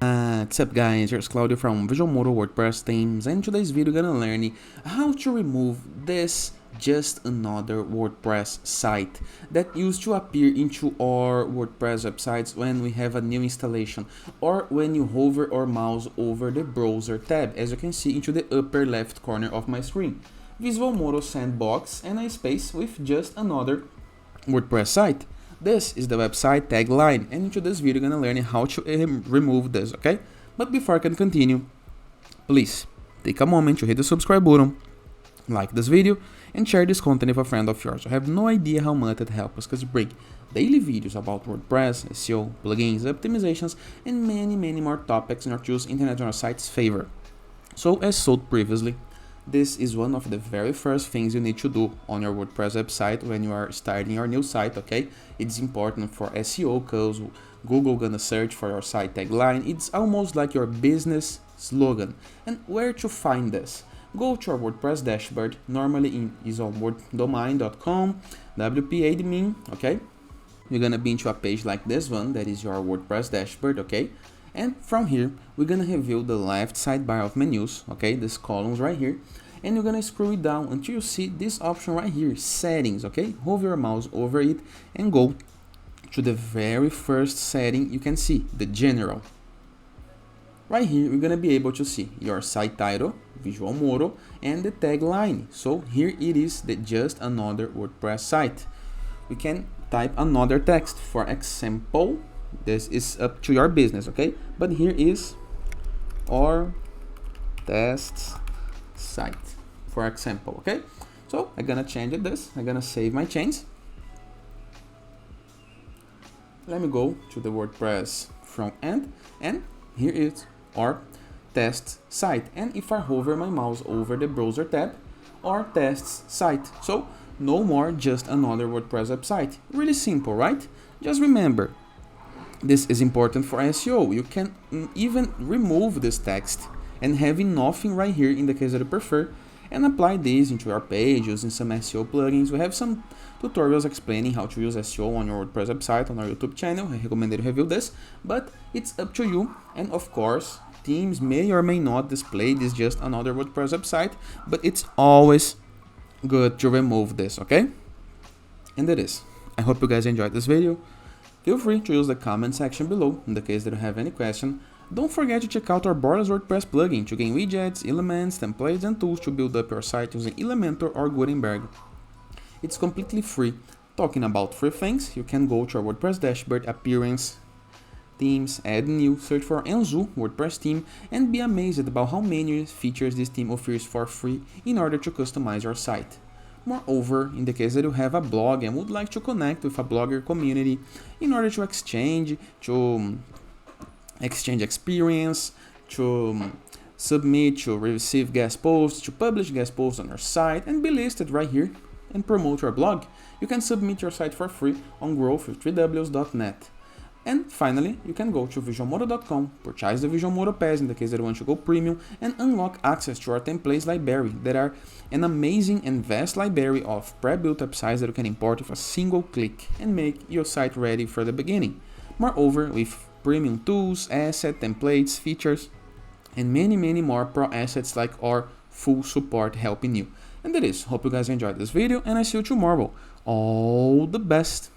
What's up guys, here's Claudio from Visual Modo WordPress themes, and in today's video we're gonna learn how to remove this just another WordPress site that used to appear into our WordPress websites when we have a new installation or when you hover or mouse over the browser tab, as you can see into the upper left corner of my screen. Visual Modo sandbox and a space with just another WordPress site. This is the website Tagline, and into this video you're gonna learn how to remove this, okay? But before I can continue, please take a moment to hit the subscribe button, like this video, and share this content with a friend of yours. I have no idea how much it helps us, because we bring daily videos about WordPress, SEO, plugins, optimizations, and many more topics in order to use internet on our site's favor. So as sold previously, this is one of the very first things you need to do on your WordPress website when you are starting your new site, okay? It's important for SEO because Google gonna search for your site tagline. It's almost like your business slogan. And where to find this? Go to our WordPress dashboard, normally is on worddomain.com, WP admin, okay? You're gonna be into a page like this one, that is your WordPress dashboard, okay? And from here, we're gonna reveal the left sidebar of menus, okay, these columns right here, and you're gonna scroll it down until you see this option right here, settings, okay? Hover your mouse over it and go to the very first setting you can see, the general. Right here, we're gonna be able to see your site title, Visual Modo, and the tagline. So here it is, the just another WordPress site. We can type another text, for example. This is up to your business, okay? But here is our test site, for example, okay? So I'm gonna change this. I'm gonna save my change. Let me go to the WordPress front end, and here is our test site. And if I hover my mouse over the browser tab, our test site. So no more just another WordPress website. Really simple, right? Just remember, this is important for SEO. You can even remove this text and having nothing right here in the case that you prefer, and apply this into your page using some SEO plugins. We have some tutorials explaining how to use SEO on your WordPress website on our YouTube channel. I recommend that you review this, but it's up to you. And of course, teams may or may not display this just another WordPress website, but it's always good to remove this, okay? And it is. I hope you guys enjoyed this video. Feel free to use the comment section below in the case that you have any question. Don't forget to check out our Borderless WordPress plugin to gain widgets, elements, templates, and tools to build up your site using Elementor or Gutenberg. It's completely free. Talking about free things, you can go to our WordPress dashboard, appearance, themes, add new, search for Enzu WordPress theme, and be amazed about how many features this theme offers for free in order to customize your site. Moreover, in the case that you have a blog and would like to connect with a blogger community in order to exchange experience, to submit, to receive guest posts, to publish guest posts on your site and be listed right here and promote your blog, you can submit your site for free on growth3ws.net. And finally, you can go to visualmodo.com, purchase the Visual Modo Pass in the case that you want to go premium, and unlock access to our templates library that are an amazing and vast library of pre-built websites that you can import with a single click and make your site ready for the beginning. Moreover, with premium tools, assets, templates, features, and many more pro assets like our full support helping you. And that is, hope you guys enjoyed this video, and I see you tomorrow. All the best!